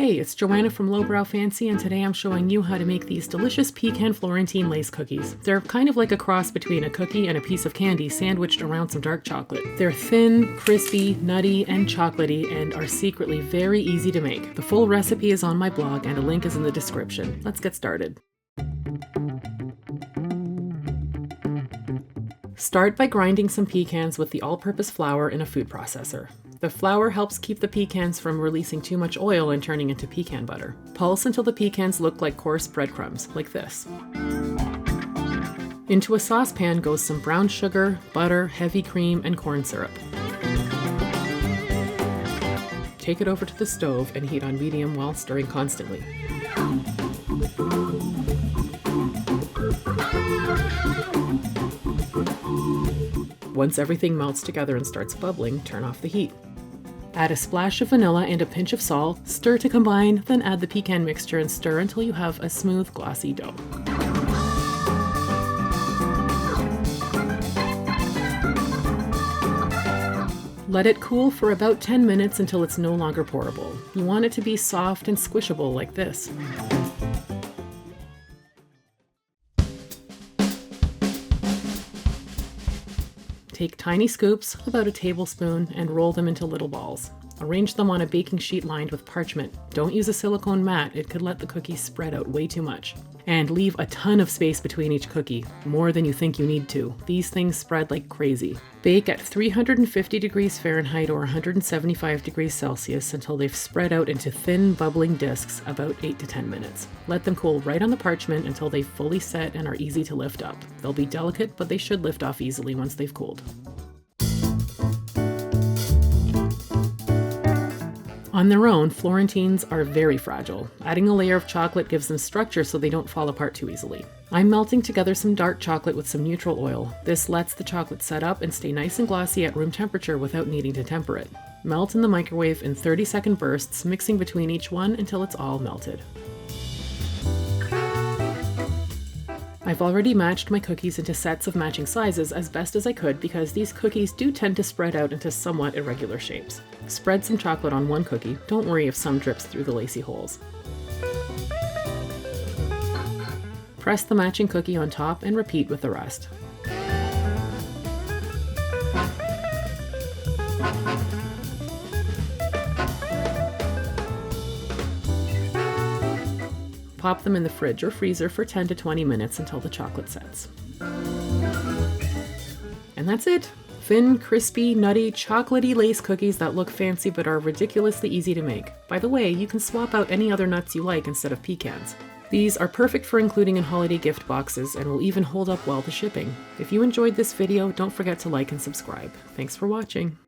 Hey, it's Joanna from Lowbrow Fancy, and today I'm showing you how to make these delicious Pecan Florentine Lace Cookies. They're kind of like a cross between a cookie and a piece of candy sandwiched around some dark chocolate. They're thin, crispy, nutty, and chocolatey, and are secretly very easy to make. The full recipe is on my blog, and a link is in the description. Let's get started. Start by grinding some pecans with the all-purpose flour in a food processor. The flour helps keep the pecans from releasing too much oil and turning into pecan butter. Pulse until the pecans look like coarse breadcrumbs, like this. Into a saucepan goes some brown sugar, butter, heavy cream, and corn syrup. Take it over to the stove and heat on medium while stirring constantly. Once everything melts together and starts bubbling, turn off the heat. Add a splash of vanilla and a pinch of salt, stir to combine, then add the pecan mixture and stir until you have a smooth, glossy dough. Let it cool for about 10 minutes until it's no longer pourable. You want it to be soft and squishable like this. Take tiny scoops, about a tablespoon, and roll them into little balls. Arrange them on a baking sheet lined with parchment. Don't use a silicone mat, it could let the cookies spread out way too much. And leave a ton of space between each cookie, more than you think you need to. These things spread like crazy. Bake at 350 degrees Fahrenheit or 175 degrees Celsius until they've spread out into thin, bubbling discs, about 8 to 10 minutes. Let them cool right on the parchment until they've fully set and are easy to lift up. They'll be delicate, but they should lift off easily once they've cooled. On their own, Florentines are very fragile. Adding a layer of chocolate gives them structure so they don't fall apart too easily. I'm melting together some dark chocolate with some neutral oil. This lets the chocolate set up and stay nice and glossy at room temperature without needing to temper it. Melt in the microwave in 30-second bursts, mixing between each one until it's all melted. I've already matched my cookies into sets of matching sizes as best as I could because these cookies do tend to spread out into somewhat irregular shapes. Spread some chocolate on one cookie. Don't worry if some drips through the lacy holes. Press the matching cookie on top and repeat with the rest. Pop them in the fridge or freezer for 10 to 20 minutes until the chocolate sets. And that's it! Thin, crispy, nutty, chocolatey lace cookies that look fancy but are ridiculously easy to make. By the way, you can swap out any other nuts you like instead of pecans. These are perfect for including in holiday gift boxes and will even hold up well to shipping. If you enjoyed this video, don't forget to like and subscribe. Thanks for watching!